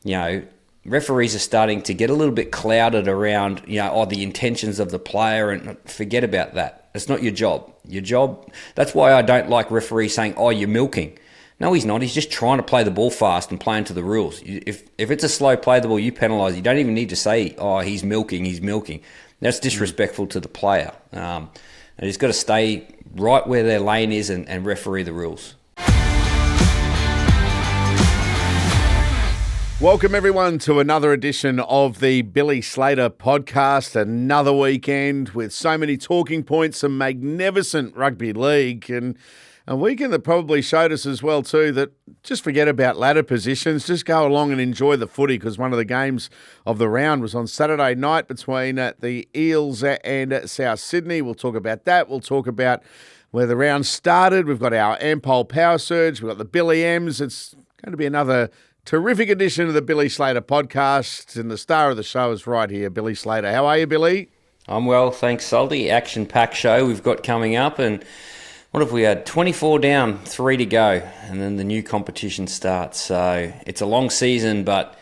referees are starting to get a little bit clouded around, the intentions of the player, and forget about that. It's not your job. That's why I don't like referees saying, oh, you're milking. No, he's not. He's just trying to play the ball fast and play into the rules. If it's a slow play the ball, you penalise. You don't even need to say, oh, he's milking. That's disrespectful to the player. And he's got to stay right where their lane is and referee the rules. Welcome, everyone, to another edition of the Billy Slater Podcast. Another weekend with so many talking points, some magnificent rugby league, and a weekend that probably showed us as well, too, that just forget about ladder positions. Just go along and enjoy the footy, because one of the games of the round was on Saturday night between the Eels and South Sydney. We'll talk about that. We'll talk about where the round started. We've got our AMPOL Power Surge. We've got the Billy M's. It's going to be another terrific edition of the Billy Slater Podcast, and the star of the show is right here, Billy Slater. How are you, Billy? I'm well, thanks, Salty. Action-packed show we've got coming up, and what have we had? 24 down, 3 to go, and then the new competition starts. So it's a long season, but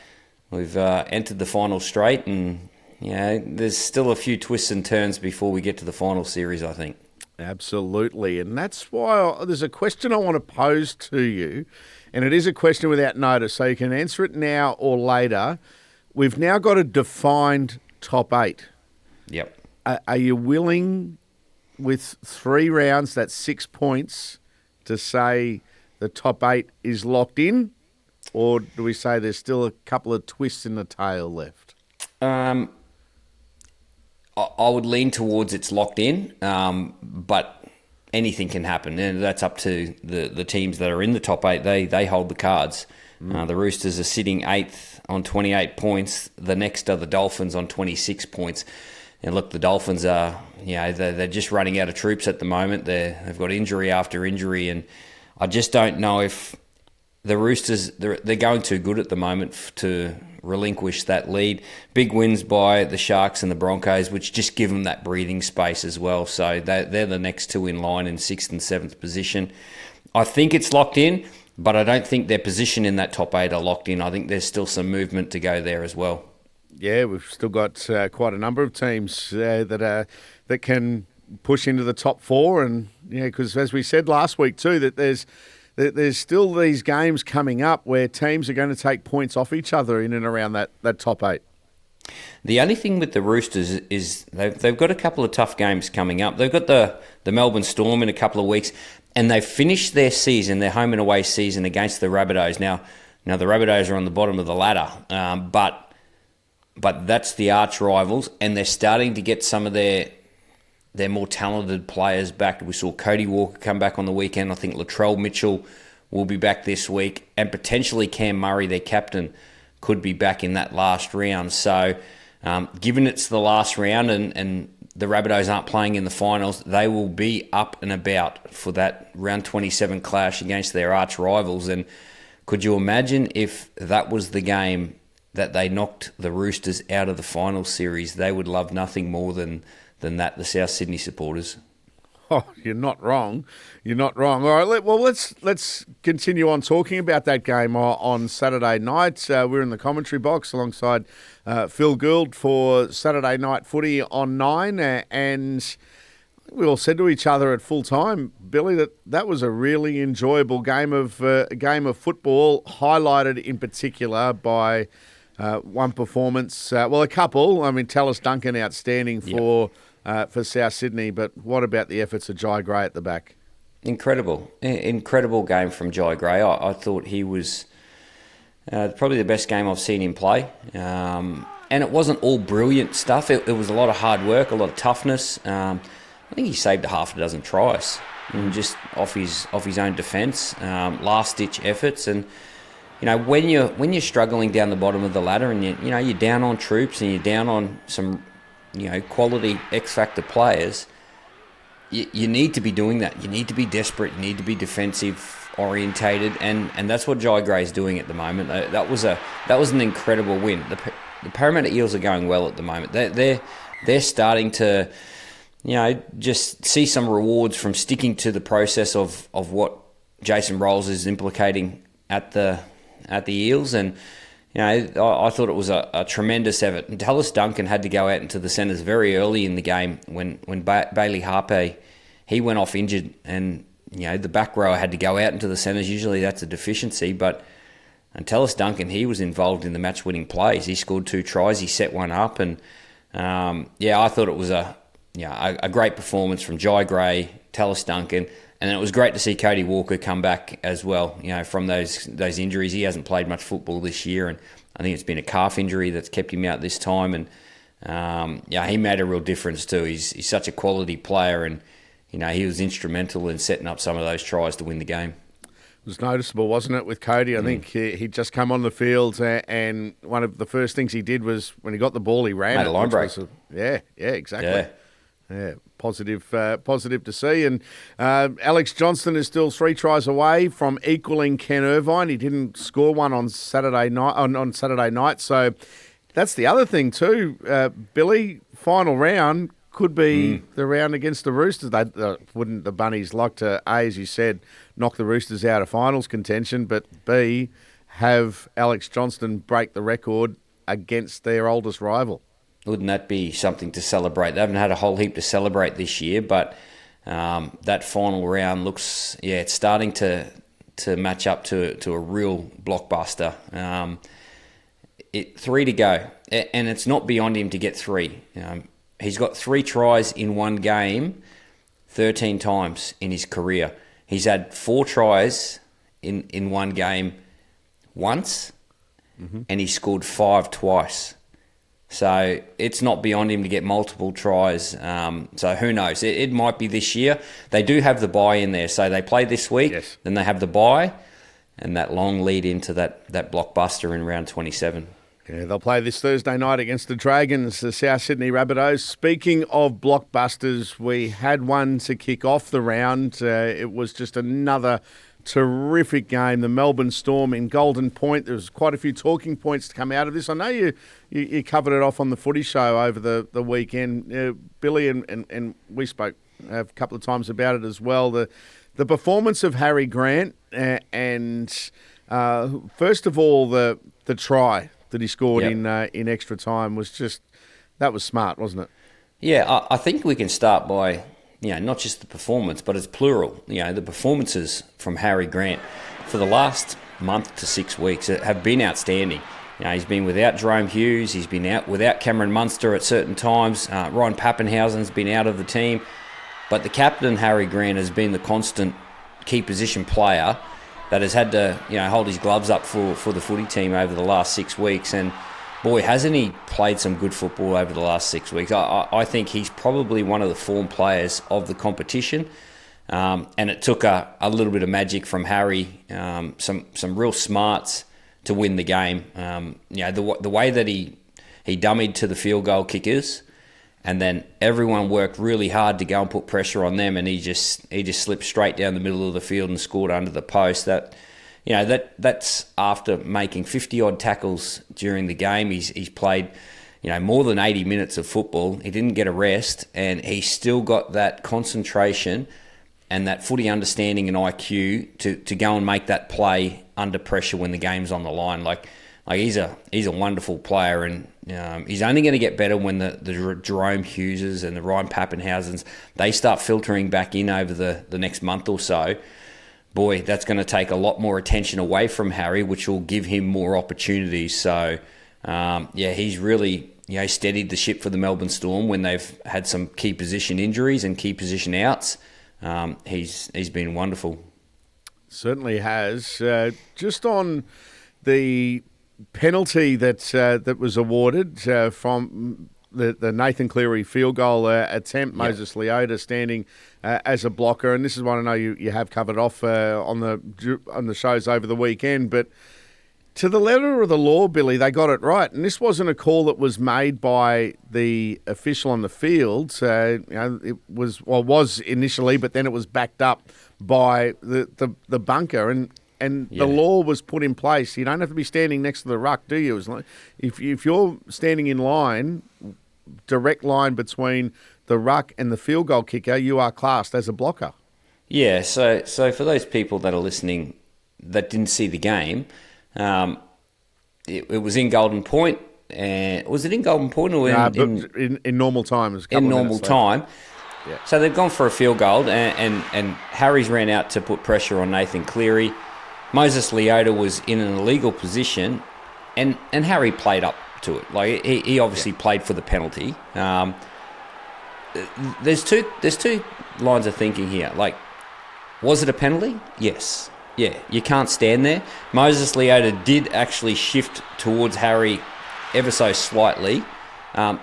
we've entered the final straight, and there's still a few twists and turns before we get to the final series, I think. Absolutely, and that's why there's a question I want to pose to you. And it is a question without notice, so you can answer it now or later. We've now got a defined top 8. Yep. Are you willing, with 3 rounds, that's 6 points, to say the top 8 is locked in? Or do we say there's still a couple of twists in the tail left? I would lean towards it's locked in, but anything can happen, and that's up to the teams that are in the top 8. They hold the cards. The Roosters are sitting 8th on 28 points. The next are the Dolphins on 26 points. And look, the Dolphins are, they're just running out of troops at the moment. They've got injury after injury, and I just don't know if the Roosters, they're going too good at the moment to relinquish that lead. Big wins by the Sharks and the Broncos, which just give them that breathing space as well. So they're the next 2 in line in 6th and 7th position. I think it's locked in, but I don't think their position in that top 8 are locked in. I think there's still some movement to go there as well. Yeah, we've still got quite a number of teams that can push into the top 4, and because as we said last week too, that there's still these games coming up where teams are going to take points off each other in and around that top 8. The only thing with the Roosters is they've got a couple of tough games coming up. They've got the Melbourne Storm in a couple of weeks, and they've finished their season, their home and away season, against the Rabbitohs. Now the Rabbitohs are on the bottom of the ladder, but that's the arch rivals, and they're starting to get some of their more talented players back. We saw Cody Walker come back on the weekend. I think Latrell Mitchell will be back this week, and potentially Cam Murray, their captain, could be back in that last round. So given it's the last round and the Rabbitohs aren't playing in the finals, they will be up and about for that round 27 clash against their arch rivals. And could you imagine if that was the game that they knocked the Roosters out of the final series? They would love nothing more than that, the South Sydney supporters. Oh, you're not wrong. You're not wrong. All right, let's continue on talking about that game on Saturday night. We're in the commentary box alongside Phil Gould for Saturday night footy on 9, and we all said to each other at full time, Billy, that was a really enjoyable game of football, highlighted in particular by one performance. A couple. I mean, Tallis Duncan outstanding for South Sydney, but what about the efforts of Jai Gray at the back? Incredible game from Jai Gray. I thought he was probably the best game I've seen him play. And it wasn't all brilliant stuff. It was a lot of hard work, a lot of toughness. I think he saved a half a dozen tries, just off his own defence, last-ditch efforts. And when you're struggling down the bottom of the ladder, and you're down on troops and you're down on some quality X-factor players, you need to be doing that. You need to be desperate. You need to be defensive orientated, and that's what Jai Gray's doing at the moment. That was an incredible win. The Parramatta Eels are going well at the moment. They're starting to just see some rewards from sticking to the process of what Jason Rolls is implicating at the Eels, and I thought it was a tremendous effort. And Tallis Duncan had to go out into the centres very early in the game when Bailey Harpe, he went off injured, and the back rower had to go out into the centres. Usually that's a deficiency, but Tallis Duncan, he was involved in the match-winning plays. He scored 2 tries, he set one up, and I thought it was a great performance from Jai Gray, Tallis Duncan. And then it was great to see Cody Walker come back as well, from those injuries. He hasn't played much football this year, and I think it's been a calf injury that's kept him out this time. And he made a real difference too. He's such a quality player, and he was instrumental in setting up some of those tries to win the game. It was noticeable, wasn't it, with Cody? I think he'd just come on the field, and one of the first things he did was when he got the ball, he ran. Made a line break. Exactly. Yeah, positive to see. And Alex Johnston is still 3 tries away from equaling Ken Irvine. He didn't score one on Saturday night. So that's the other thing too. Billy, final round could be the round against the Roosters. Wouldn't the Bunnies like to, A, as you said, knock the Roosters out of finals contention, but B, have Alex Johnston break the record against their oldest rival? Wouldn't that be something to celebrate? They haven't had a whole heap to celebrate this year, but that final round looks, it's starting to match up to a real blockbuster. 3 to go, and it's not beyond him to get 3. He's got 3 tries in one game 13 times in his career. He's had 4 tries in one game once, and he scored 5 twice. So it's not beyond him to get multiple tries. So who knows? It might be this year. They do have the bye in there. So they play this week, yes. Then they have the bye, and that long lead into that blockbuster in round 27. Yeah, they'll play this Thursday night against the Dragons, the South Sydney Rabbitohs. Speaking of blockbusters, we had one to kick off the round. It was just another terrific game. The Melbourne Storm in Golden Point. There was quite a few talking points to come out of this. I know you covered it off on the Footy Show over the weekend, Billy, and we spoke a couple of times about it as well. The performance of Harry Grant and first of all the try that he scored in extra time was that was smart, wasn't it? Yeah, I think we can start by not just the performance, but it's plural. The performances from Harry Grant for the last month to 6 weeks have been outstanding. He's been without Jerome Hughes. He's been out without Cameron Munster at certain times. Ryan Pappenhausen's been out of the team. But the captain, Harry Grant, has been the constant key position player that has had to hold his gloves up for the footy team over the last 6 weeks. And boy, hasn't he played some good football over the last 6 weeks. I think he's probably one of the form players of the competition. And it took a little bit of magic from Harry, some real smarts to win the game. The way that he dummied to the field goal kickers, and then everyone worked really hard to go and put pressure on them, and he just slipped straight down the middle of the field and scored under the post. That's after making 50-odd tackles during the game. He's played, more than 80 minutes of football. He didn't get a rest, and he still got that concentration and that footy understanding and IQ to go and make that play under pressure when the game's on the line. Like he's a wonderful player, and he's only going to get better when the Jerome Hugheses and the Ryan Pappenhausens, they start filtering back in over the next month or so. Boy, that's going to take a lot more attention away from Harry, which will give him more opportunities. So, he's really steadied the ship for the Melbourne Storm when they've had some key position injuries and key position outs. He's been wonderful. Certainly has. Just on the penalty that was awarded from the Nathan Cleary field goal attempt, Moses Leota standing as a blocker, and this is one I know you have covered off on the shows over the weekend, but to the letter of the law, Billy, they got it right, and this wasn't a call that was made by the official on the field. It was initially, but then it was backed up by the bunker, and the law was put in place. You don't have to be standing next to the ruck, do you? If you're standing in line, direct line between the ruck and the field goal kicker, you are classed as a blocker. Yeah, so for those people that are listening that didn't see the game, it was in Golden Point. And was it in Golden Point or in normal time? In normal time. Yeah. So they've gone for a field goal, and Harry's ran out to put pressure on Nathan Cleary. Moses Leota was in an illegal position, and Harry played up to it. Like he obviously played for the penalty. There's two lines of thinking here. Like, was it a penalty? Yes. Yeah, you can't stand there. Moses Leota did actually shift towards Harry ever so slightly.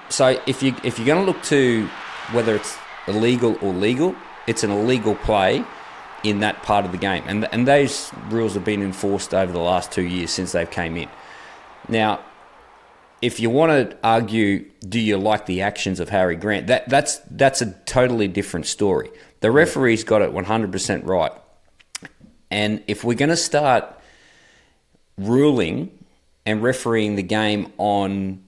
So if you're going to look to whether it's illegal or legal, it's an illegal play in that part of the game. And those rules have been enforced over the last 2 years since they've came in. Now, if you want to argue, do you like the actions of Harry Grant? That's a totally different story. The referee's got it 100% right. And if we're going to start ruling and refereeing the game on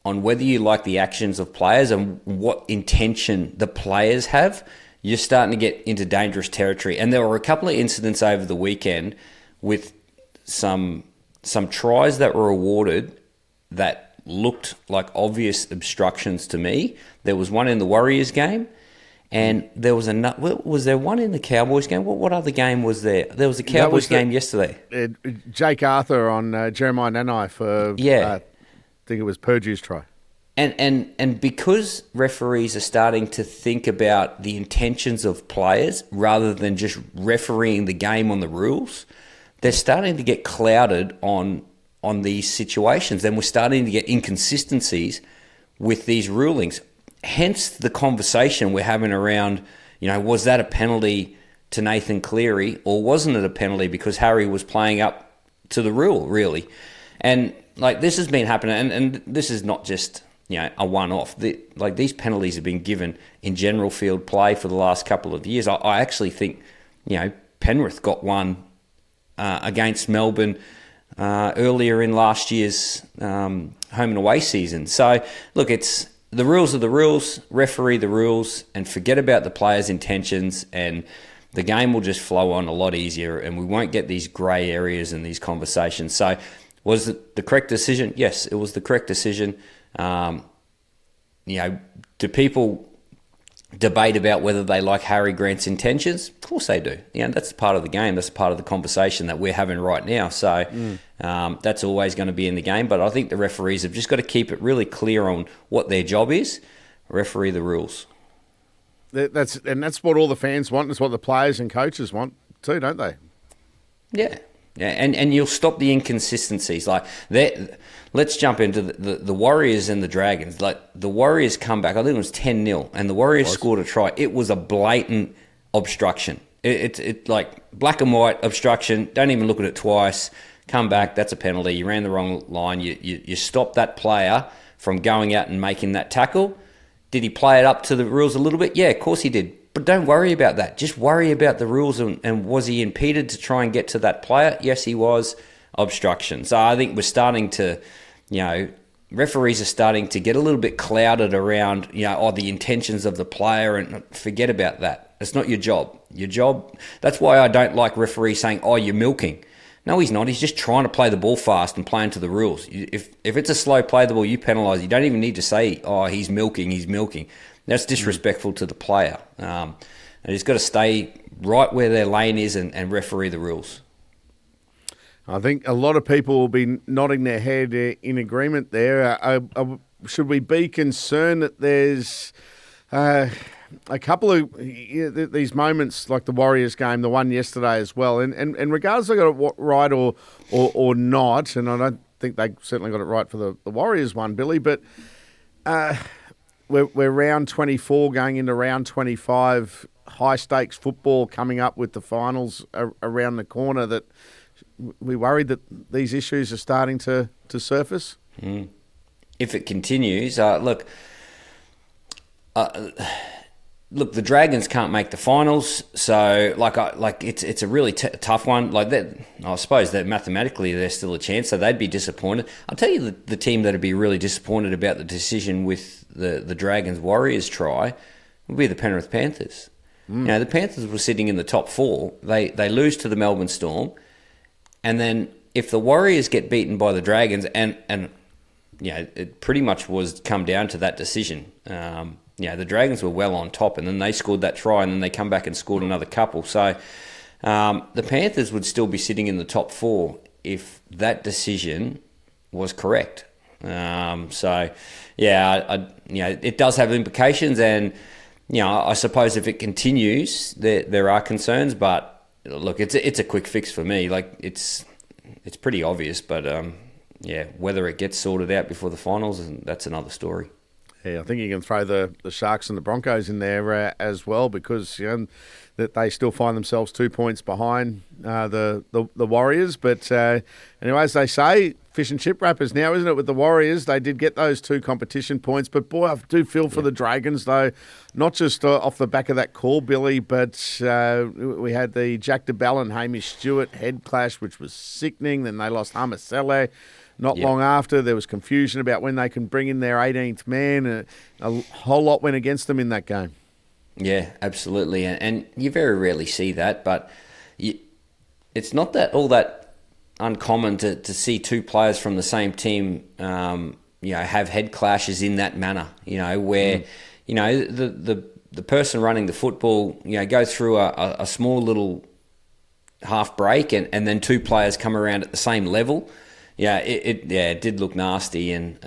whether you like the actions of players and what intention the players have, you're starting to get into dangerous territory. And there were a couple of incidents over the weekend with some tries that were awarded that looked like obvious obstructions to me. There was one in the Warriors game, and there was was there one in the Cowboys game? What other game was there? There was a Cowboys game yesterday. Jake Arthur on Jeremiah Nanai for, I think it was Purdue's try. And because referees are starting to think about the intentions of players rather than just refereeing the game on the rules, they're starting to get clouded on these situations, and we're starting to get inconsistencies with these rulings. Hence the conversation we're having around, was that a penalty to Nathan Cleary, or wasn't it a penalty because Harry was playing up to the rule, really? And this has been happening, and this is not just a one-off. These penalties have been given in general field play for the last couple of years. I actually think Penrith got one against Melbourne earlier in last year's home and away season. So look, it's the rules are the rules. Referee the rules, and forget about the players' intentions, and the game will just flow on a lot easier, and we won't get these grey areas and these conversations. So, was it the correct decision? Yes, it was the correct decision. Do people debate about whether they like Harry Grant's intentions? Of course they do. That's part of the game. That's part of the conversation that we're having right now. So that's always going to be in the game. But I think the referees have just got to keep it really clear on what their job is. Referee the rules. That's what all the fans want. That's what the players and coaches want too, don't they? Yeah. Yeah, and you'll stop the inconsistencies. Let's jump into the Warriors and the Dragons. The Warriors come back, I think it was 10-0, and the Warriors scored a try. It was a blatant obstruction. It's like black and white obstruction. Don't even look at it twice. Come back, that's a penalty. You ran the wrong line. You stopped that player from going out and making that tackle. Did he play it up to the rules a little bit? Yeah, of course he did. But don't worry about that. Just worry about the rules and was he impeded to try and get to that player? Yes, he was. Obstruction. So I think we're starting to, referees are starting to get a little bit clouded around, the intentions of the player, and forget about that. It's not your job. Your job, that's why I don't like referees saying, you're milking. No, he's not. He's just trying to play the ball fast and playing to the rules. If it's a slow play the ball, you penalise. You don't even need to say, he's milking. That's disrespectful to the player. And he's got to stay right where their lane is and referee the rules. I think a lot of people will be nodding their head in agreement there. Should we be concerned that there's a couple of these moments like the Warriors game, the one yesterday as well, and regardless if they got it right or not, and I don't think they certainly got it right for the Warriors one, Billy, but we're round 24 going into round 25, high-stakes football coming up with the finals around the corner. That we worried that these issues are starting to surface? If it continues, look, the Dragons can't make the finals, so it's a really tough one. Like that, I suppose that mathematically they're still a chance, so they'd be disappointed. I'll tell you the team that'd be really disappointed about the decision with the Dragons Warriors try would be the Penrith Panthers. The Panthers were sitting in the top four. They lose to the Melbourne Storm, and then if the Warriors get beaten by the Dragons, and it pretty much was come down to that decision. The Dragons were well on top, and then they scored that try, and then they come back and scored another couple. So the Panthers would still be sitting in the top 4 if that decision was correct. It does have implications, and I suppose if it continues, there are concerns. But look, it's a quick fix for me. Like it's pretty obvious, but whether it gets sorted out before the finals, that's another story. Yeah, I think you can throw the Sharks and the Broncos in there as well, because that they still find themselves 2 points behind the Warriors. But anyway, as they say, fish and chip wrappers now, isn't it, with the Warriors? They did get those 2 competition points. But, boy, I do feel for the Dragons, though, not just off the back of that call, Billy, but we had the Jack DeBell and Hamish Stewart head clash, which was sickening. Then they lost Hamasele. Not long after, there was confusion about when they can bring in their 18th man. A whole lot went against them in that game. Yeah, absolutely. And you very rarely see that, but it's not that all that uncommon to see 2 players from the same team, have head clashes in that manner, where, the person running the football, goes through a small little half break and then 2 players come around at the same level. Yeah, it did look nasty and,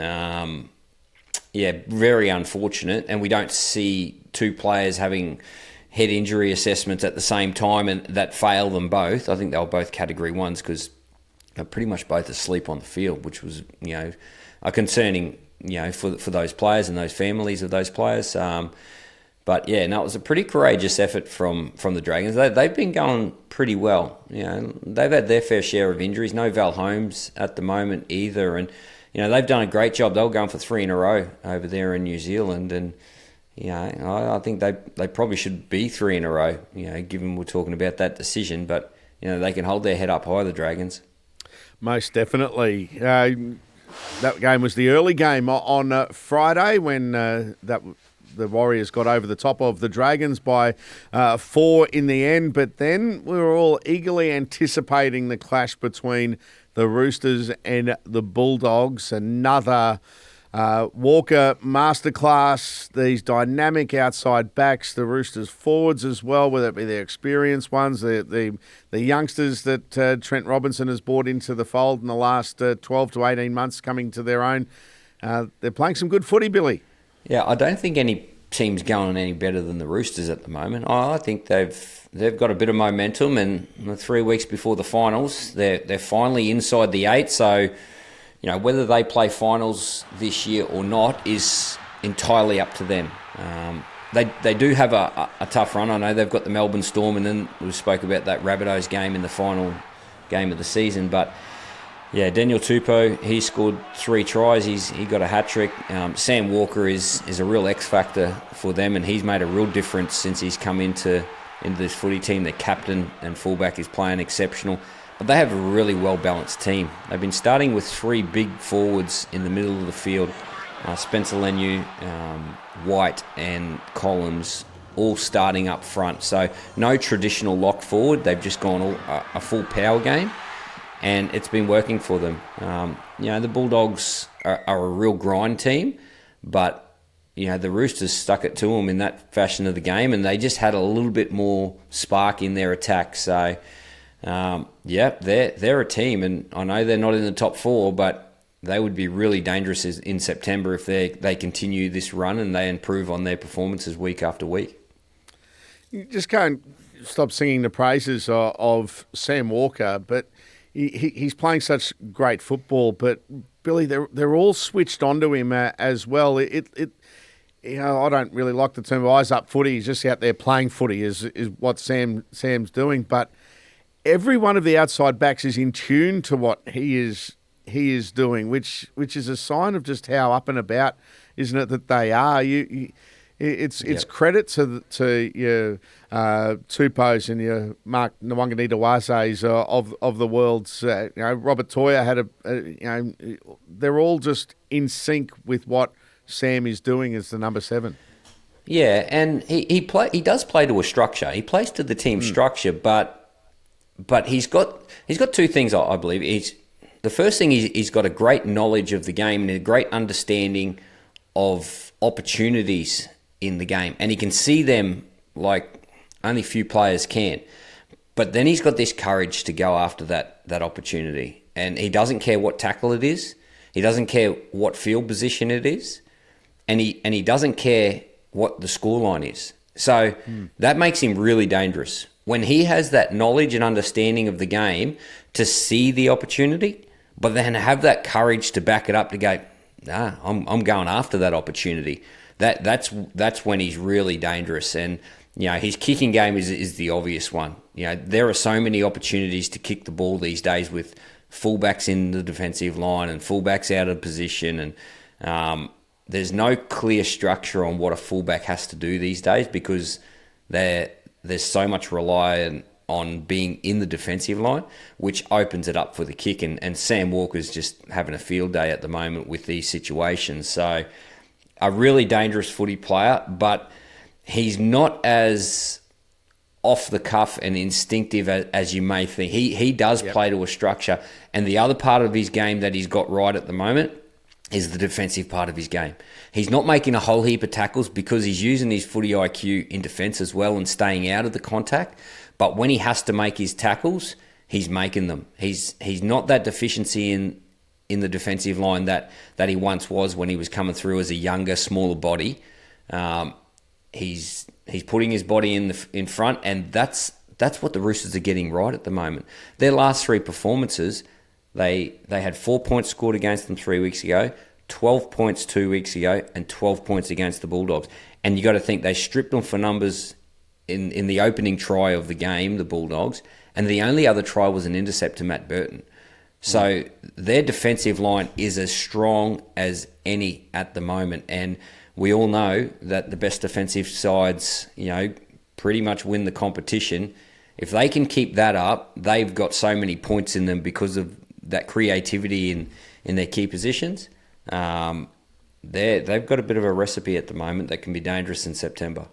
very unfortunate. And we don't see 2 players having head injury assessments at the same time and that fail them both. I think they were both Category 1s because they're pretty much both asleep on the field, which was, a concerning, for those players and those families of those players. But it was a pretty courageous effort from the Dragons. They've been going pretty well. They've had their fair share of injuries. No Val Holmes at the moment either, and they've done a great job. They were going for 3 in a row over there in New Zealand, and I think they probably should be 3 in a row. Given we're talking about that decision, but they can hold their head up high, the Dragons. Most definitely. That game was the early game on Friday when the Warriors got over the top of the Dragons by 4 in the end. But then we were all eagerly anticipating the clash between the Roosters and the Bulldogs. Another Walker masterclass, these dynamic outside backs, the Roosters forwards as well, whether it be the experienced ones, the youngsters that Trent Robinson has brought into the fold in the last 12 to 18 months coming to their own. They're playing some good footy, Billy. Yeah, I don't think any team's going any better than the Roosters at the moment. I think they've got a bit of momentum, and 3 weeks before the finals, they're finally inside the 8. So, whether they play finals this year or not is entirely up to them. They do have a tough run. I know they've got the Melbourne Storm, and then we spoke about that Rabbitohs game in the final game of the season, but. Yeah, Daniel Tupou, he scored 3 tries. He got a hat-trick. Sam Walker is a real X-factor for them, and he's made a real difference since he's come into this footy team. Their captain and fullback is playing exceptional. But they have a really well-balanced team. They've been starting with 3 big forwards in the middle of the field. Spencer Leniu, White and Collins all starting up front. So no traditional lock forward. They've just gone a full power game. And it's been working for them. The Bulldogs are a real grind team, but the Roosters stuck it to them in that fashion of the game, and they just had a little bit more spark in their attack. So, they're a team, and I know they're not in the top 4, but they would be really dangerous in September if they continue this run and they improve on their performances week after week. You just can't stop singing the praises of Sam Walker, but. He's playing such great football, but Billy, they're all switched onto him as well. I don't really like the term eyes up footy. He's just out there playing footy is what Sam's doing. But every one of the outside backs is in tune to what he is doing, which is a sign of just how up and about, isn't it, that they are. It's credit to your Tupous and your Mark Nwanganita-Wase's of the world's. Robert Toya had they're all just in sync with what Sam is doing as the number 7. Yeah, and he does play to a structure. He plays to the team structure, but he's got 2 things I believe. the first thing is he's got a great knowledge of the game and a great understanding of opportunities in the game. And he can see them like only few players can. But then he's got this courage to go after that opportunity. And he doesn't care what tackle it is. He doesn't care what field position it is. And he doesn't care what the scoreline is. So that makes him really dangerous. When he has that knowledge and understanding of the game to see the opportunity, but then have that courage to back it up to go, nah, I'm going after that opportunity. That's when he's really dangerous. And his kicking game is the obvious one. There are so many opportunities to kick the ball these days with fullbacks in the defensive line and fullbacks out of position, and there's no clear structure on what a fullback has to do these days because there's so much reliant on being in the defensive line, which opens it up for the kick. And Sam Walker's just having a field day at the moment with these situations. So a really dangerous footy player, but he's not as off the cuff and instinctive as you may think. He does play to a structure. And the other part of his game that he's got right at the moment is the defensive part of his game. He's not making a whole heap of tackles because he's using his footy IQ in defence as well and staying out of the contact. But when he has to make his tackles, he's making them. He's not that deficiency in the defensive line that he once was when he was coming through as a younger, smaller body. He's putting his body in front, and that's what the Roosters are getting right at the moment. Their last three performances, they had 4 points scored against them 3 weeks ago, 12 points 2 weeks ago, and 12 points against the Bulldogs. And you got to think they stripped them for numbers in the opening try of the game, the Bulldogs, and the only other try was an intercept to Matt Burton. So their defensive line is as strong as any at the moment, and we all know that the best defensive sides, pretty much win the competition. If they can keep that up, they've got so many points in them because of that creativity in their key positions. They've got a bit of a recipe at the moment that can be dangerous in September.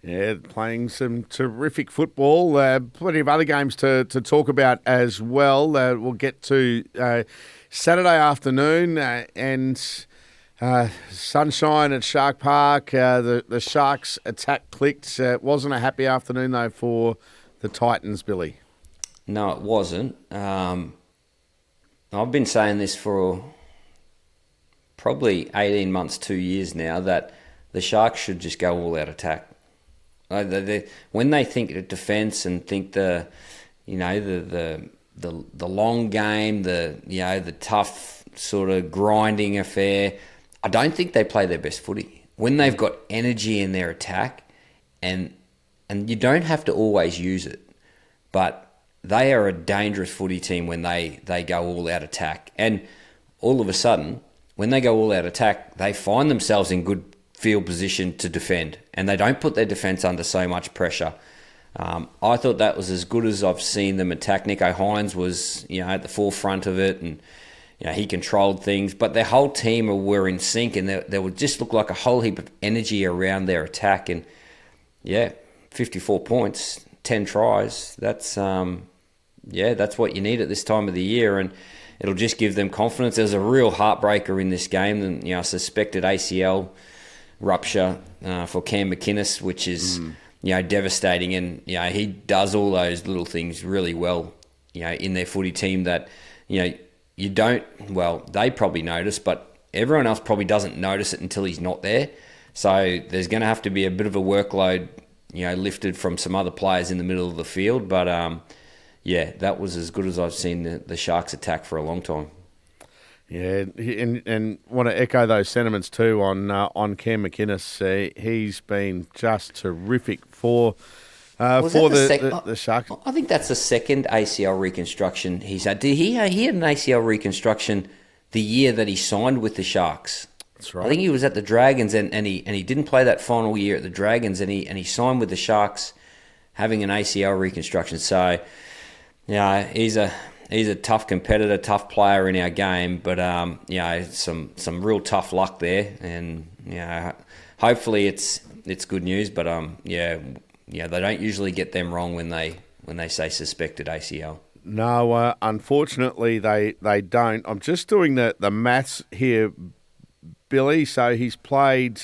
Yeah, playing some terrific football. Plenty of other games to talk about as well. We'll get to Saturday afternoon and sunshine at Shark Park. The Sharks attack clicked. It wasn't a happy afternoon, though, for the Titans, Billy. No, it wasn't. I've been saying this for probably 18 months, 2 years now, that the Sharks should just go all out attack. When they think of defence and think the long game, the tough sort of grinding affair, I don't think they play their best footy. When they've got energy in their attack, and you don't have to always use it, but they are a dangerous footy team when they go all out attack. And all of a sudden, when they go all out attack, they find themselves in good field position to defend, and they don't put their defence under so much pressure. I thought that was as good as I've seen them attack. Nico Hines was at the forefront of it, and he controlled things, but their whole team were in sync, and there would just look like a whole heap of energy around their attack. And 54 points, 10 tries, that's what you need at this time of the year, and it'll just give them confidence. There's a real heartbreaker in this game, and suspected ACL rupture for Cam McInnes, which is devastating. And he does all those little things really well in their footy team that you don't, they probably notice, but everyone else probably doesn't notice it until he's not there. So there's going to have to be a bit of a workload lifted from some other players in the middle of the field. But that was as good as I've seen the Sharks attack for a long time. Yeah, and want to echo those sentiments too on Cam McInnes. He's been just terrific for the Sharks. I think that's the second ACL reconstruction he's had. He had an ACL reconstruction the year that he signed with the Sharks. That's right. I think he was at the Dragons and he didn't play that final year at the Dragons, and he signed with the Sharks having an ACL reconstruction. So he's a tough competitor, tough player in our game, but some real tough luck there, and hopefully it's good news. But they don't usually get them wrong when they say suspected ACL. No, unfortunately they don't. I'm just doing the maths here, Billy. So he's played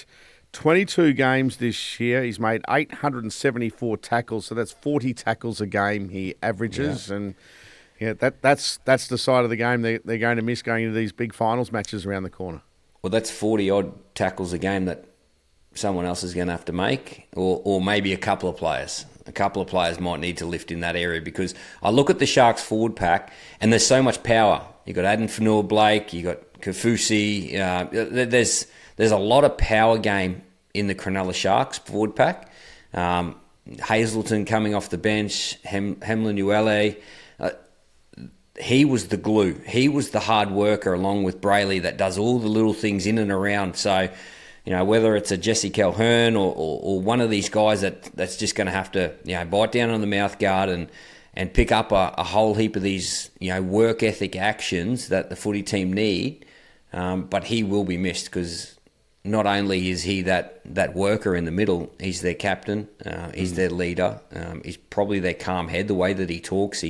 22 games this year. He's made 874 tackles, so that's 40 tackles a game he averages. Yeah. And yeah, that's the side of the game they're going to miss going into these big finals matches around the corner. Well, that's 40-odd tackles a game that someone else is going to have to make, or maybe a couple of players. A couple of players might need to lift in that area, because I look at the Sharks forward pack and there's so much power. You got Aden Fanua-Blake, you got Kafusi. There's a lot of power game in the Cronulla Sharks forward pack. Hazelton coming off the bench, Hemlin-Uele. He was the glue. He was the hard worker along with Brayley that does all the little things in and around. So, whether it's a Jesse Calhoun or one of these guys that's just going to have to, bite down on the mouth guard and pick up a whole heap of these, work ethic actions that the footy team need. But he will be missed, because not only is he that worker in the middle, he's their captain, he's their leader, he's probably their calm head. The way that he talks,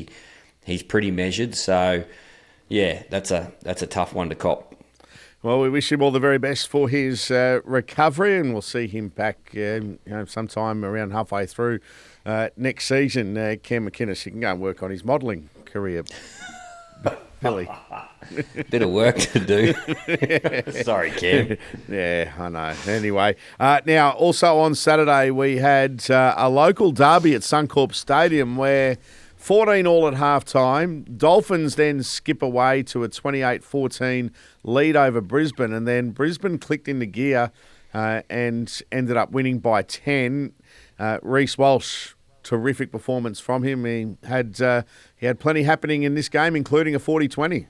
he's pretty measured. So, yeah, that's a tough one to cop. Well, we wish him all the very best for his recovery, and we'll see him back sometime around halfway through next season. Cam McInnes, you can go and work on his modelling career, Billy. Bit of work to do. Sorry, Cam. Yeah, I know. Anyway, now also on Saturday we had a local derby at Suncorp Stadium where 14 all at halftime. Dolphins then skip away to a 28-14 lead over Brisbane, and then Brisbane clicked into gear and ended up winning by 10. Reece Walsh, terrific performance from him. He had plenty happening in this game, including a 40-20.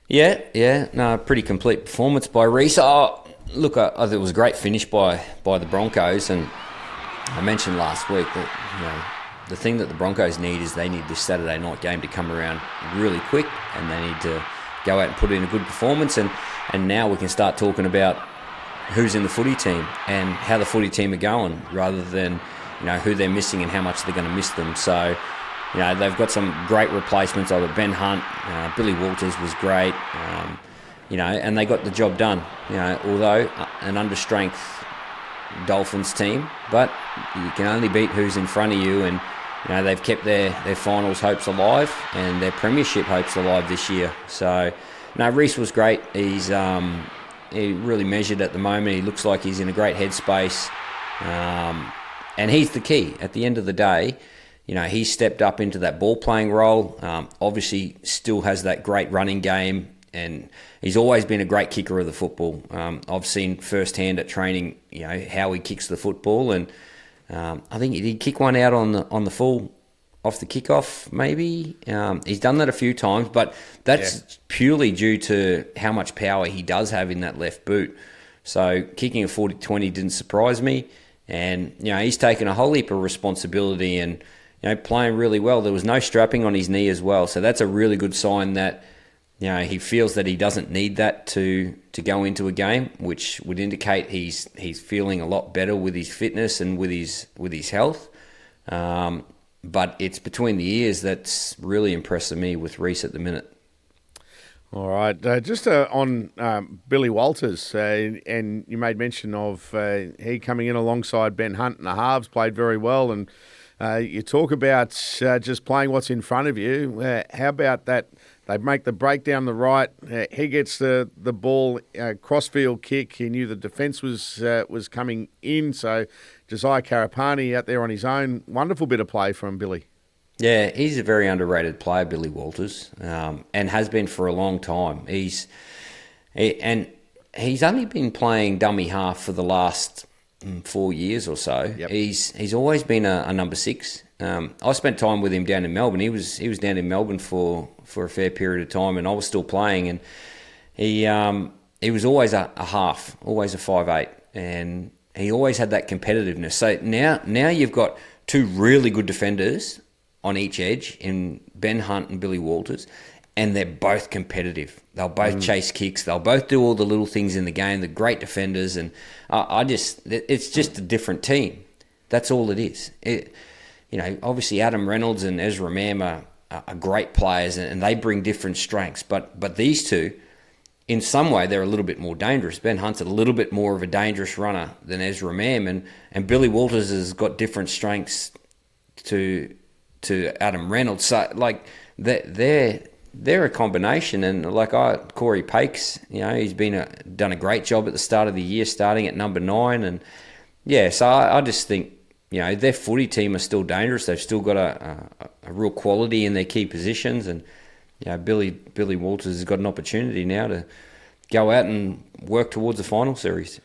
Yeah, no, pretty complete performance by Reece. Look, I think it was a great finish by the Broncos, and I mentioned last week that the thing that the Broncos need is they need this Saturday night game to come around really quick, and they need to go out and put in a good performance, and now we can start talking about who's in the footy team and how the footy team are going, rather than who they're missing and how much they're going to miss them. So they've got some great replacements. Over Ben Hunt, Billy Walters was great, and they got the job done. Although an understrength Dolphins team, but you can only beat who's in front of you, and they've kept their finals hopes alive and their premiership hopes alive this year. So Reece was great. He really measured at the moment. He looks like he's in a great headspace, and he's the key at the end of the day. He stepped up into that ball playing role. Obviously still has that great running game, and he's always been a great kicker of the football. I've seen firsthand at training, how he kicks the football, and I think he did kick one out on the full off the kickoff. Maybe he's done that a few times, but that's purely due to how much power he does have in that left boot. So kicking a 40-20 didn't surprise me, and he's taken a whole heap of responsibility and playing really well. There was no strapping on his knee as well, so that's a really good sign that. He feels that he doesn't need that to go into a game, which would indicate he's feeling a lot better with his fitness and with his health. But it's between the ears that's really impressing me with Reece at the minute. All right, just on Billy Walters, and you made mention of he coming in alongside Ben Hunt in the halves, played very well, and you talk about just playing what's in front of you. How about that? They make the break down the right. He gets the ball, crossfield kick. He knew the defence was coming in. So Josiah Karapani out there on his own. Wonderful bit of play from Billy. Yeah, he's a very underrated player, Billy Walters, and has been for a long time. He's only been playing dummy half for the last 4 years or so. Yep. He's always been a number 6. I spent time with him down in Melbourne. He was down in Melbourne for a fair period of time, and I was still playing. And he was always a half, always a 5'8", and he always had that competitiveness. So now you've got two really good defenders on each edge in Ben Hunt and Billy Walters, and they're both competitive. They'll both chase kicks. They'll both do all the little things in the game. They're great defenders, and it's just a different team. That's all it is. Obviously Adam Reynolds and Ezra Mam are are great players and they bring different strengths. But these two, in some way, they're a little bit more dangerous. Ben Hunt's a little bit more of a dangerous runner than Ezra Mam, and Billy Walters has got different strengths to Adam Reynolds. So like they're a combination, and like Corey Pakes, he's done a great job at the start of the year, starting at number 9, and so I just think their footy team are still dangerous. They've still got a real quality in their key positions, and Billy Walters has got an opportunity now to go out and work towards the final series.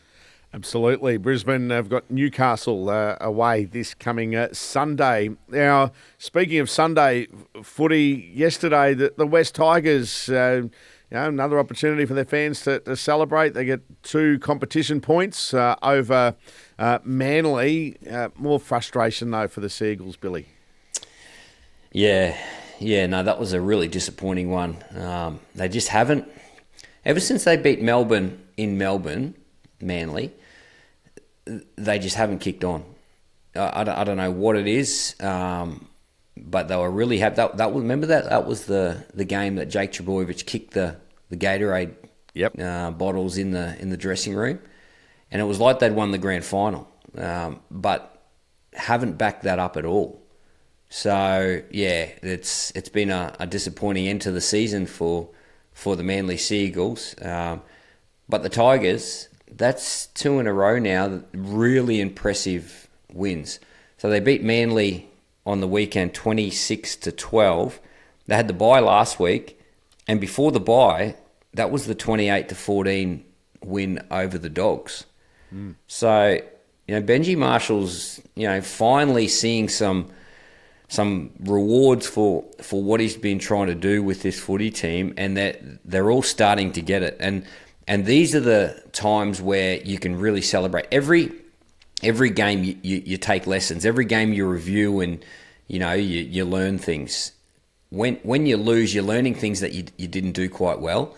Absolutely. Brisbane have got Newcastle away this coming Sunday. Now, speaking of Sunday footy, yesterday the West Tigers, another opportunity for their fans to celebrate. They get 2 competition points over Manly. More frustration, though, for the Seagulls, Billy. Yeah, no, that was a really disappointing one. They just haven't, ever since they beat Melbourne in Melbourne, Manly, they just haven't kicked on. I don't know what it is, but they were really happy. Remember that was the game that Jake Trbojevic kicked the Gatorade bottles in the dressing room, and it was like they'd won the grand final, but haven't backed that up at all. So it's been a disappointing end to the season for the Manly Seagulls, but the Tigers. That's 2 in a row now, really impressive wins. So they beat Manly on the weekend 26-12. They had the bye last week, and before the bye, that was the 28-14 win over the Dogs. So, Benji Marshall's, finally seeing some rewards for what he's been trying to do with this footy team, and that they're all starting to get it. And these are the times where you can really celebrate. Every game you take lessons. Every game you review and you learn things. When you lose, you're learning things that you didn't do quite well.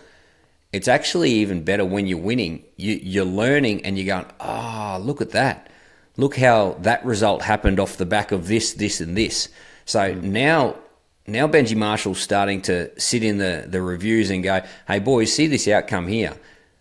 It's actually even better when you're winning. You're learning and you're going, look at that. Look how that result happened off the back of this, and this. So now Benji Marshall's starting to sit in the reviews and go, hey boys, see this outcome here.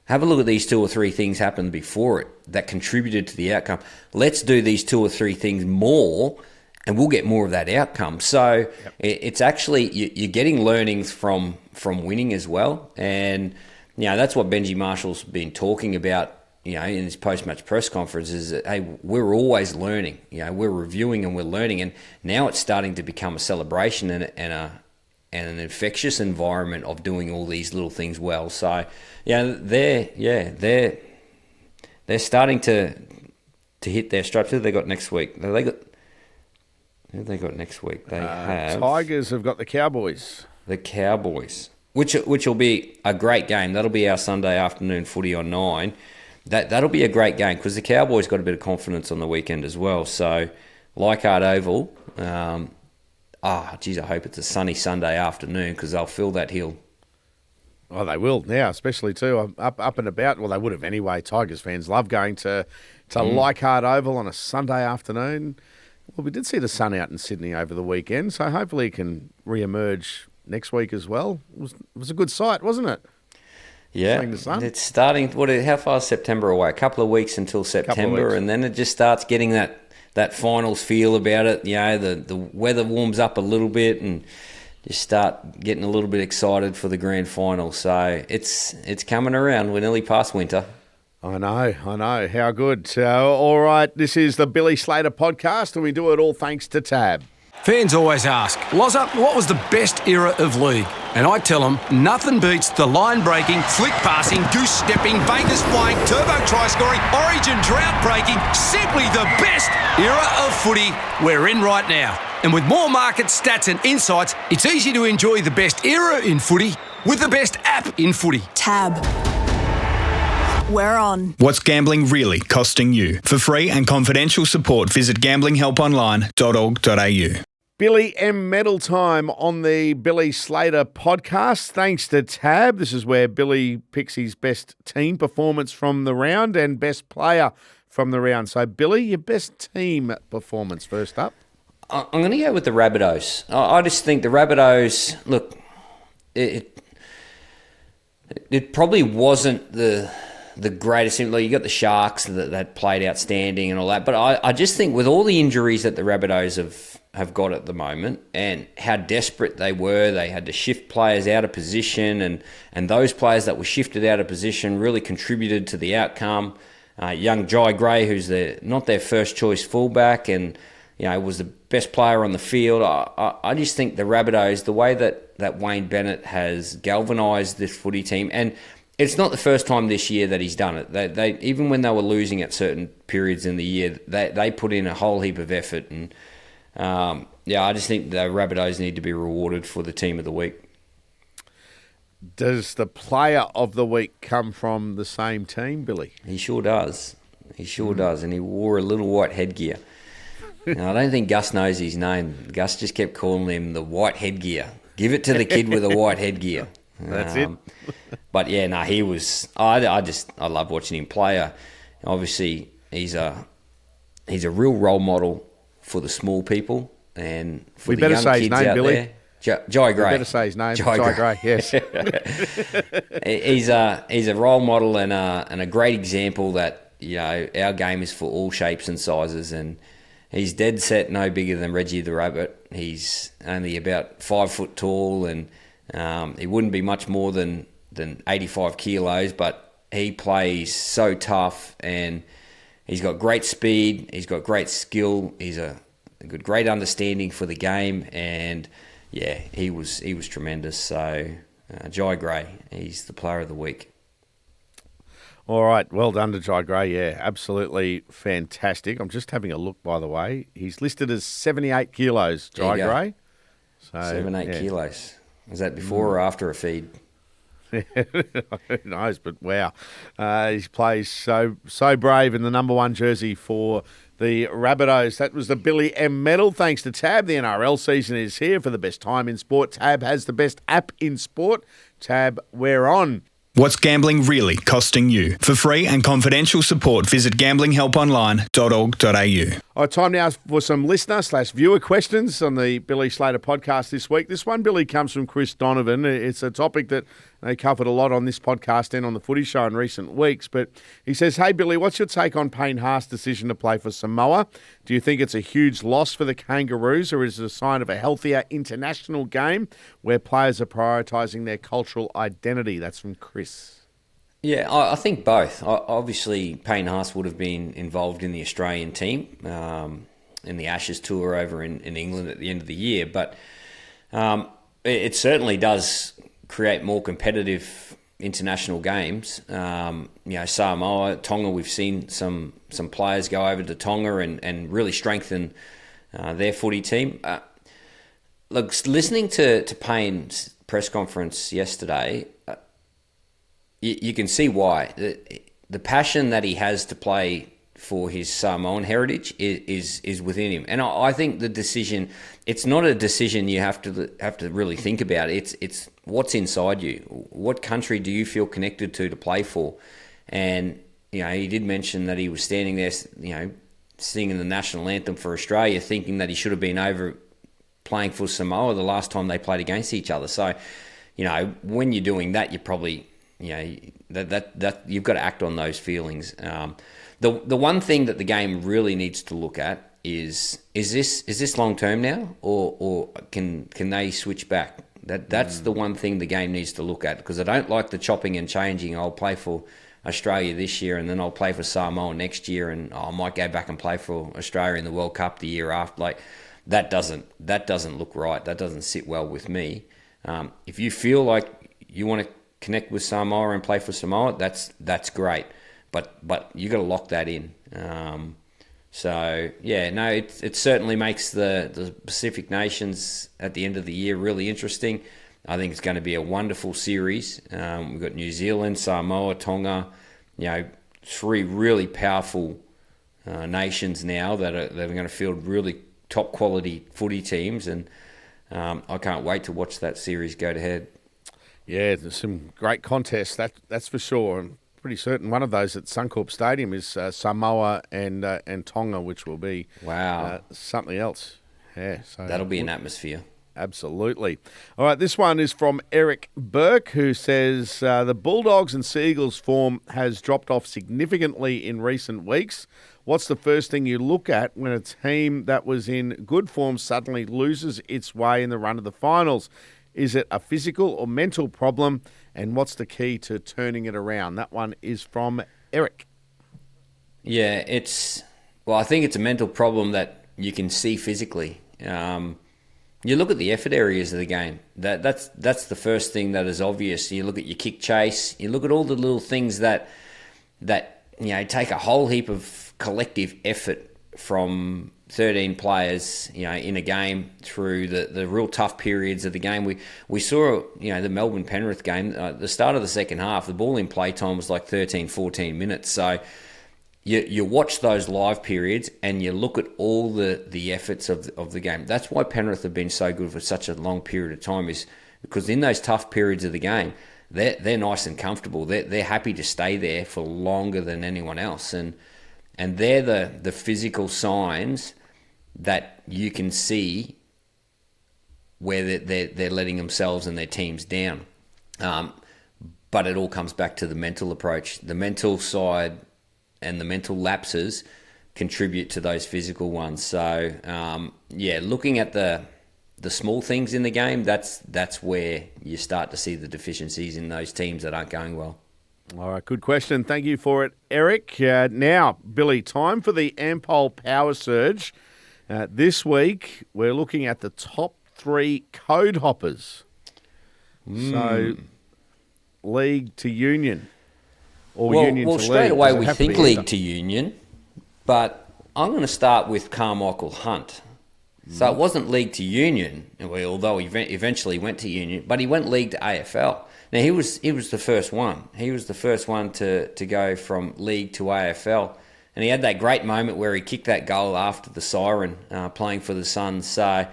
Have a look at these 2 or 3 things happened before it that contributed to the outcome. Let's do these 2 or 3 things more, and we'll get more of that outcome. So it's actually, you're getting learnings from winning as well. And, that's what Benji Marshall's been talking about, in his post-match press conference is that, hey, we're always learning. We're reviewing and we're learning. And now it's starting to become a celebration and an infectious environment of doing all these little things well. So, they're starting to hit their straps. Who have they got next week? Who have they got next week? They have Tigers have got the Cowboys. The Cowboys, which will be a great game. That'll be our Sunday afternoon footy on 9. That'll be a great game because the Cowboys got a bit of confidence on the weekend as well. So, Leichhardt Oval. I hope it's a sunny Sunday afternoon because they'll fill that hill. Oh, they will now, especially too up and about. Well, they would have anyway. Tigers fans love going to Leichhardt Oval on a Sunday afternoon. Well, we did see the sun out in Sydney over the weekend, so hopefully it can re-emerge next week as well. It was a good sight, wasn't it? Yeah, it's starting. How far is September away? A couple of weeks until September, and then it just starts getting that finals feel about it. The weather warms up a little bit, and you start getting a little bit excited for the grand final. So it's coming around. We're nearly past winter. I know. How good. All right, this is the Billy Slater Podcast, and we do it all thanks to Tab. Fans always ask, Lozza, what was the best era of league? And I tell them, nothing beats the line-breaking, flick-passing, goose-stepping, Vegas-flying, turbo try-scoring, origin drought-breaking, simply the best era of footy we're in right now. And with more market stats and insights, it's easy to enjoy the best era in footy with the best app in footy. Tab. We're on. What's gambling really costing you? For free and confidential support, visit gamblinghelponline.org.au. Billy M. Medal time on the Billy Slater Podcast. Thanks to Tab. This is where Billy picks his best team performance from the round and best player from the round. So, Billy, your best team performance first up. I'm going to go with the Rabbitohs. I just think the Rabbitohs, look, it probably wasn't the greatest. Like, you got the Sharks that played outstanding and all that, but I just think with all the injuries that the Rabbitohs have got at the moment and how desperate they were, they had to shift players out of position, and those players that were shifted out of position really contributed to the outcome. Young Jai Gray, who's not their first choice fullback, and was the best player on the field. I just think the Rabbitohs, the way that Wayne Bennett has galvanised this footy team, and it's not the first time this year that he's done it. They even when they were losing at certain periods in the year, they put in a whole heap of effort, and I just think the Rabbitohs need to be rewarded for the team of the week. Does the player of the week come from the same team, Billy? He sure does. He sure does, and he wore a little white headgear. Now, I don't think Gus knows his name. Gus just kept calling him the white headgear. Give it to the kid with the white headgear. That's it. But yeah, he was. I love watching him play. Obviously, he's a real role model for the small people and for the young kids out there. Jai Gray. You better say his name. Jai Gray. Yes. He's a role model and a great example that our game is for all shapes and sizes, and he's dead set no bigger than Reggie the Rabbit. He's only about 5 foot tall, and he wouldn't be much more than 85 kilos, but he plays so tough, and he's got great speed, he's got great skill, he's a great understanding for the game, and yeah, he was tremendous. So Jai Gray, he's the player of the week. All right, well done to Jai Gray. Yeah, absolutely fantastic. I'm just having a look, by the way. He's listed as 78 kilos, Jai Gray. So 7-8 kilos. Is that before or after a feed? Who knows, but wow. He plays so brave in the number 1 jersey for the Rabbitohs. That was the Billy M medal. Thanks to Tab. The NRL season is here for the best time in sport. Tab has the best app in sport. Tab, we're on. What's gambling really costing you? For free and confidential support, visit gamblinghelponline.org.au. All right, time now for some listener/viewer questions on the Billy Slater podcast this week. This one, Billy, comes from Chris Donovan. It's a topic that they covered a lot on this podcast and on the Footy Show in recent weeks. But he says, hey, Billy, what's your take on Payne Haas' decision to play for Samoa? Do you think it's a huge loss for the Kangaroos, or is it a sign of a healthier international game where players are prioritising their cultural identity? That's from Chris. Yeah, I think both. Obviously, Payne Haas would have been involved in the Australian team in the Ashes tour over in England at the end of the year, but it certainly does create more competitive international games. Samoa, Tonga, we've seen some players go over to Tonga and really strengthen their footy team. Look, listening to Payne's press conference yesterday, you can see why. The passion that he has to play for his Samoan heritage is within him. And I think the decision, it's not a decision you have to really think about. It's what's inside you. What country do you feel connected to play for? And, he did mention that he was standing there, singing the national anthem for Australia, thinking that he should have been over playing for Samoa the last time they played against each other. So, when you're doing that, you probably... that you've got to act on those feelings. The one thing that the game really needs to look at is this long term now, or can they switch back? That's the one thing the game needs to look at, because I don't like the chopping and changing. I'll play for Australia this year, and then I'll play for Samoa next year, and I might go back and play for Australia in the World Cup the year after. Like that doesn't look right. That doesn't sit well with me. If you feel like you want to connect with Samoa and play for Samoa, that's great, but you got to lock that in. It certainly makes the Pacific nations at the end of the year really interesting. I think it's going to be a wonderful series. We've got New Zealand, Samoa, Tonga, 3 really powerful nations now that are going to field really top quality footy teams, and I can't wait to watch that series go to head. Yeah, there's some great contests, that's for sure. I'm pretty certain one of those at Suncorp Stadium is Samoa and Tonga, which will be something else. Yeah, so that'll be an atmosphere. Absolutely. All right, this one is from Eric Burke, who says the Bulldogs and Seagulls form has dropped off significantly in recent weeks. What's the first thing you look at when a team that was in good form suddenly loses its way in the run of the finals? Is it a physical or mental problem? And what's the key to turning it around? That one is from Eric. Yeah, I think it's a mental problem that you can see physically. You look at the effort areas of the game. That's the first thing that is obvious. You look at your kick chase. You look at all the little things that take a whole heap of collective effort from 13 players, in a game through the real tough periods of the game. We saw, the Melbourne Penrith game, the start of the second half, the ball in play time was like 13, 14 minutes. So you watch those live periods and you look at all the efforts of the game. That's why Penrith have been so good for such a long period of time, is because in those tough periods of the game, they're nice and comfortable. They're happy to stay there for longer than anyone else. And they're the physical signs that you can see where they're letting themselves and their teams down. But it all comes back to the mental approach. The mental side and the mental lapses contribute to those physical ones. So, looking at the small things in the game, that's where you start to see the deficiencies in those teams that aren't going well. All right, good question. Thank you for it, Eric. Now, Billy, time for the AMPOL Power Surge. This week, we're looking at the top 3 code hoppers. So, league to union. Or union to league. Straight away we think league to union, but I'm going to start with Carmichael Hunt. So it wasn't league to union, although he eventually went to union, but he went league to AFL. Now he was the first one. He was the first one to go from league to AFL, and he had that great moment where he kicked that goal after the siren, playing for the Suns. So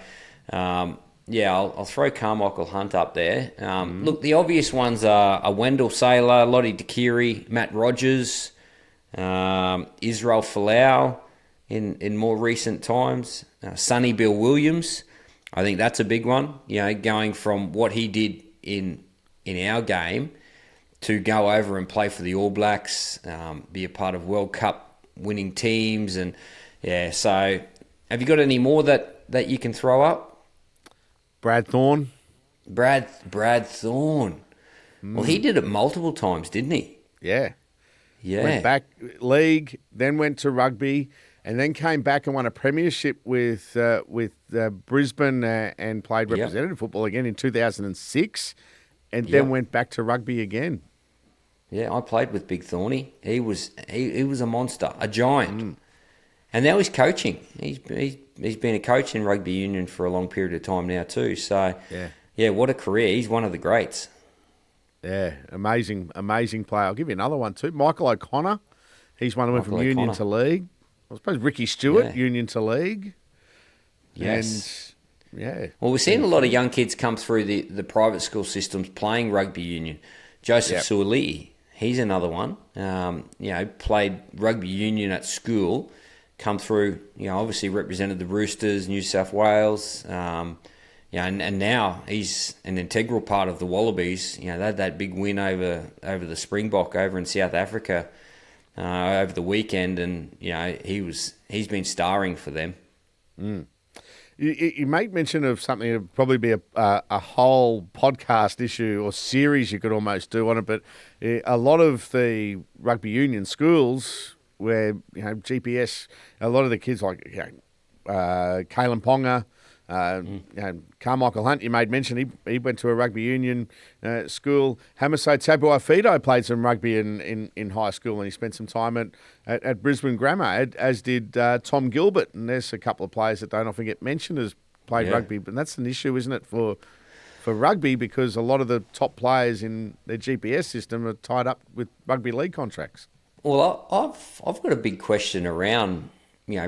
I'll throw Carmichael Hunt up there. Look, the obvious ones are Wendell Saylor, Lottie Dakiri, Matt Rogers, Israel Folau in more recent times, Sonny Bill Williams. I think that's a big one, going from what he did in our game to go over and play for the All Blacks, be a part of World Cup winning teams. And so have you got any more that you can throw up? Brad Thorne. Brad Thorne. Well, he did it multiple times, didn't he? Yeah. Yeah. Went back league, then went to rugby, and then came back and won a premiership with Brisbane and played representative football again in 2006, and then went back to rugby again. Yeah, I played with Big Thorny. He was a monster, a giant. And now he's coaching. He's been a coach in rugby union for a long period of time now too. So, what a career. He's one of the greats. Yeah, amazing player. I'll give you another one too. Michael O'Connor. He's one who went from union to league. I suppose Ricky Stewart, union to league. Yes. And, well, we're seeing a lot of young kids come through the private school systems playing rugby union. Joseph Suoliti, he's another one. Played rugby union at school. Come through, obviously represented the Roosters, New South Wales, and now he's an integral part of the Wallabies. They had that big win over the Springbok over in South Africa over the weekend, and he's been starring for them. You make mention of something that would probably be a whole podcast issue or series you could almost do on it, but a lot of the rugby union schools where GPS, a lot of the kids like Kalen Ponga, Carmichael Hunt, you made mention, he went to a rugby union school. Hamiso Tabuai-Fido played some rugby in high school, and he spent some time at Brisbane Grammar, as did Tom Gilbert. And there's a couple of players that don't often get mentioned as played rugby, but that's an issue, isn't it, for rugby, because a lot of the top players in their GPS system are tied up with rugby league contracts. Well, I've got a big question around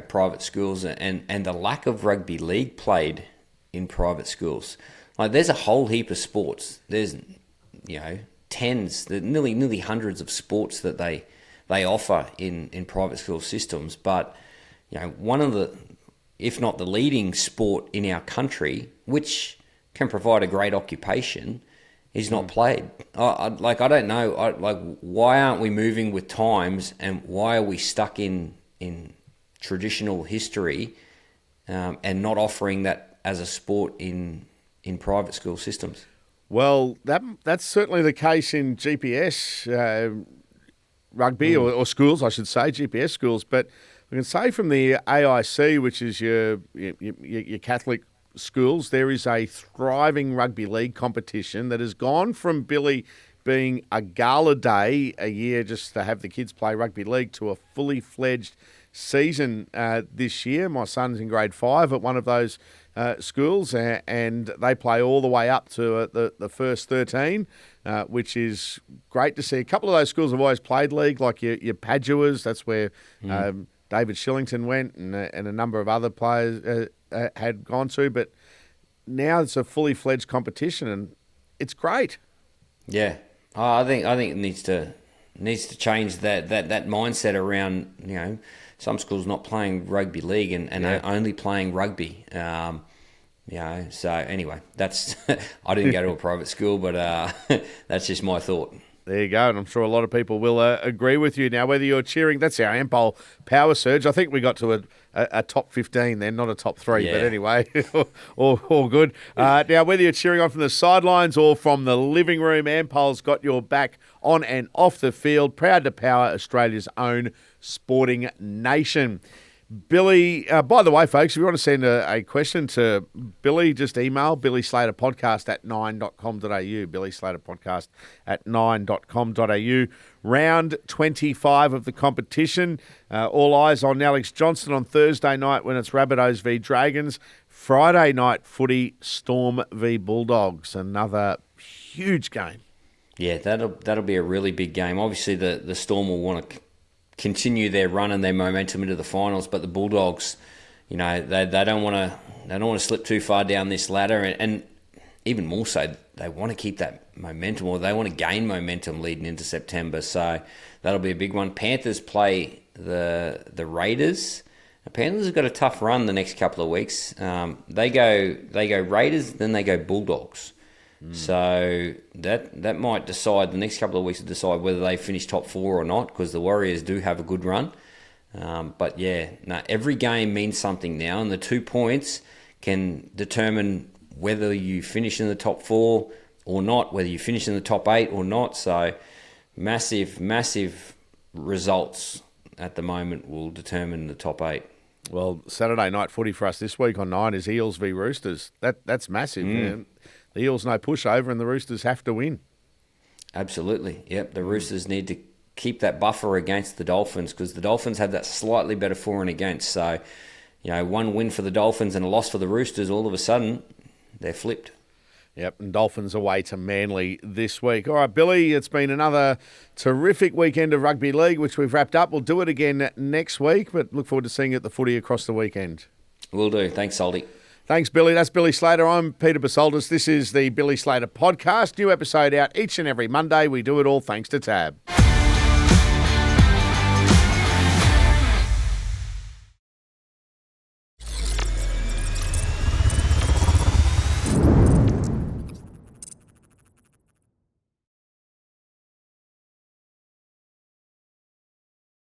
private schools and the lack of rugby league played in private schools. Like, there's a whole heap of sports. There's nearly hundreds of sports that they offer in private school systems. But one of if not the leading sport in our country, which can provide a great occupation, is not played. I don't know. Why aren't we moving with times, and why are we stuck in traditional history and not offering that as a sport in private school systems? Well, that's certainly the case in GPS rugby or schools, I should say, GPS schools. But we can say from the AIC, which is your Catholic schools, there is a thriving rugby league competition that has gone from, Billy, being a gala day a year just to have the kids play rugby league to a fully fledged season this year. My son's in grade 5 at one of those schools, and they play all the way up to the first 13, which is great to see. A couple of those schools have always played league, like your Paduas. That's where David Shillington went, and a number of other players had gone to. But now it's a fully fledged competition, and it's great. Yeah, I think it needs to change that mindset around, some schools not playing rugby league and only playing rugby. So anyway, that's I didn't go to a private school, but that's just my thought. There you go, and I'm sure a lot of people will agree with you. Now, whether you're cheering, that's our AMPOL power surge. I think we got to a top 15 then, not a top 3, but anyway, all good. Now, whether you're cheering on from the sidelines or from the living room, AMPOL's got your back on and off the field. Proud to power Australia's own sporting nation. Billy, by the way, folks, if you want to send a question to Billy, just email billyslaterpodcast@9.com.au, billyslaterpodcast@9.com.au. Round 25 of the competition. All eyes on Alex Johnston on Thursday night when it's Rabbitohs v Dragons. Friday night footy, Storm v Bulldogs. Another huge game. Yeah, that'll be a really big game. Obviously, the Storm will want to continue their run and their momentum into the finals, but the Bulldogs, they don't want to slip too far down this ladder, and even more so, they want to keep that momentum, or they want to gain momentum leading into September. So that'll be a big one. Panthers play the Raiders. The Panthers have got a tough run the next couple of weeks. They go Raiders, then they go Bulldogs. So that might decide, the next couple of weeks to decide whether they finish top 4 or not, because the Warriors do have a good run. But every game means something now, and the 2 points can determine whether you finish in the top 4 or not, whether you finish in the top 8 or not. So massive results at the moment will determine the top 8. Well, Saturday night footy for us this week on 9 is Eels v Roosters. That's massive. Man. The Eels no pushover, and the Roosters have to win. Absolutely. Yep, the Roosters need to keep that buffer against the Dolphins, because the Dolphins have that slightly better for and against. So, one win for the Dolphins and a loss for the Roosters, all of a sudden, they're flipped. Yep, and Dolphins away to Manly this week. All right, Billy, it's been another terrific weekend of rugby league, which we've wrapped up. We'll do it again next week, but look forward to seeing you at the footy across the weekend. Will do. Thanks, Salty. Thanks, Billy. That's Billy Slater. I'm Peter Psaltis. This is the Billy Slater Podcast. New episode out each and every Monday. We do it all thanks to Tab.